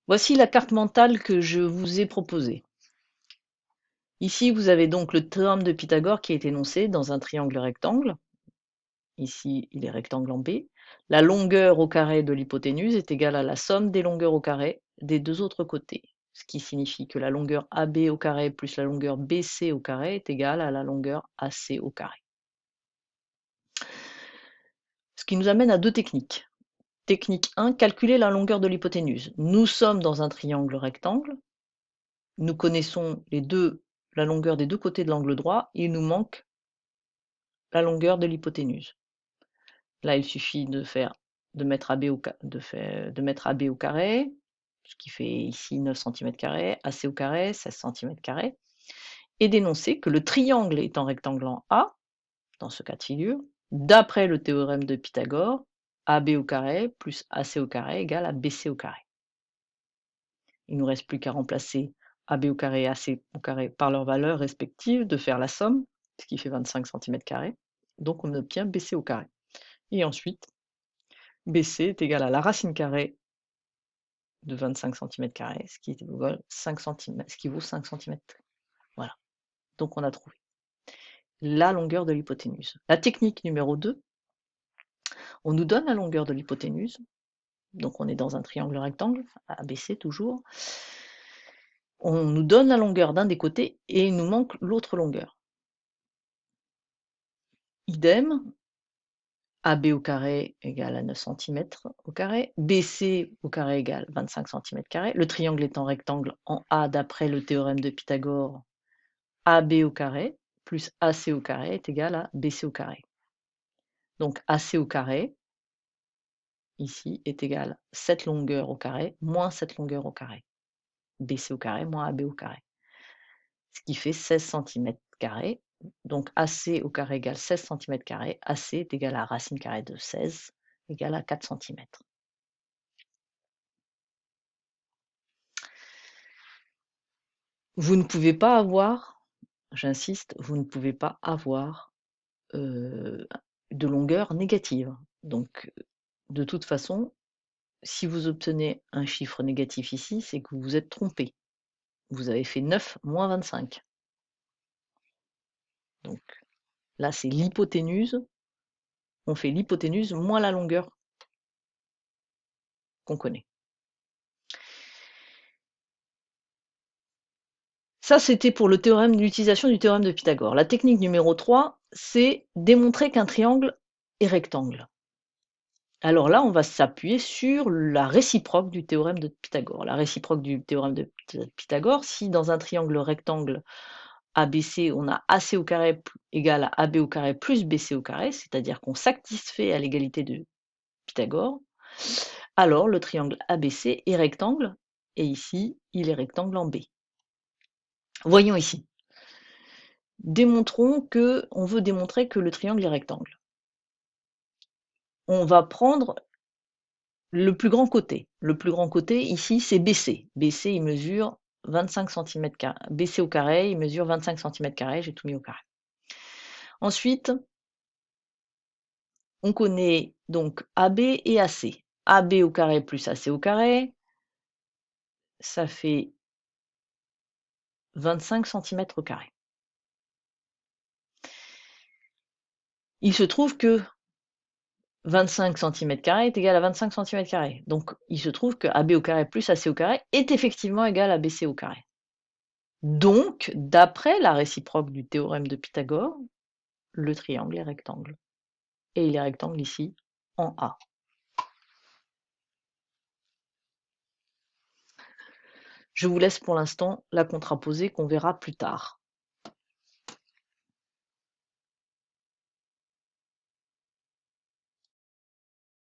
Voici la carte mentale que je vous ai proposée. Ici, vous avez donc le théorème de Pythagore qui est énoncé dans un triangle rectangle. Ici, il est rectangle en B. La longueur au carré de l'hypoténuse est égale à la somme des longueurs au carré des deux autres côtés. Ce qui signifie que la longueur AB au carré plus la longueur BC au carré est égale à la longueur AC au carré. Ce qui nous amène à deux techniques. Technique 1, calculer la longueur de l'hypoténuse. Nous sommes dans un triangle rectangle. Nous connaissons la longueur des deux côtés de l'angle droit. Il nous manque la longueur de l'hypoténuse. Là, il suffit de mettre AB au carré, ce qui fait ici 9 cm², AC au carré, 16 cm², et d'énoncer que le triangle étant rectangle en A, dans ce cas de figure, d'après le théorème de Pythagore, AB au carré plus AC au carré égale à BC au carré. Il ne nous reste plus qu'à remplacer AB au carré et AC au carré par leurs valeurs respectives, de faire la somme, ce qui fait 25 cm². Donc on obtient BC au carré. Et ensuite, BC est égal à la racine carrée de 25 cm², ce qui vaut 5 cm. Voilà. Donc on a trouvé la longueur de l'hypoténuse. La technique numéro 2, on nous donne la longueur de l'hypoténuse. Donc on est dans un triangle rectangle, ABC toujours. On nous donne la longueur d'un des côtés et il nous manque l'autre longueur. Idem, AB au carré égale à 9 cm au carré, BC au carré égale 25 cm². Le triangle étant rectangle en A d'après le théorème de Pythagore, AB au carré plus AC au carré est égal à BC au carré. Donc AC au carré, ici, est égal à cette longueur au carré moins cette longueur au carré. BC au carré moins AB au carré. Ce qui fait 16 cm². Donc AC au carré égale 16 cm². AC est égal à racine carrée de 16 égale à 4 cm. Vous ne pouvez pas avoir, j'insiste, vous ne pouvez pas avoir de longueur négative. Donc, de toute façon, si vous obtenez un chiffre négatif ici, c'est que vous vous êtes trompé. Vous avez fait 9 moins 25. Donc, là, c'est l'hypoténuse. On fait l'hypoténuse moins la longueur qu'on connaît. Ça, c'était pour l'utilisation du théorème de Pythagore. La technique numéro 3, c'est démontrer qu'un triangle est rectangle. Alors là, on va s'appuyer sur la réciproque du théorème de Pythagore. La réciproque du théorème de Pythagore, si dans un triangle rectangle ABC, on a AC au carré égale à AB au carré plus BC au carré, c'est-à-dire qu'on satisfait à l'égalité de Pythagore, alors le triangle ABC est rectangle, et ici, il est rectangle en B. Voyons ici. On veut démontrer que le triangle est rectangle. On va prendre le plus grand côté. Le plus grand côté, ici, c'est BC. BC, il mesure 25 cm². BC au carré, il mesure 25 cm². J'ai tout mis au carré. Ensuite, on connaît donc AB et AC. AB au carré plus AC au carré, ça fait 25 cm². Il se trouve que 25 cm² est égal à 25 cm². Donc, il se trouve que AB au carré plus AC au carré est effectivement égal à BC au carré. Donc, d'après la réciproque du théorème de Pythagore, le triangle est rectangle. Et il est rectangle ici, en A. Je vous laisse pour l'instant la contraposer qu'on verra plus tard.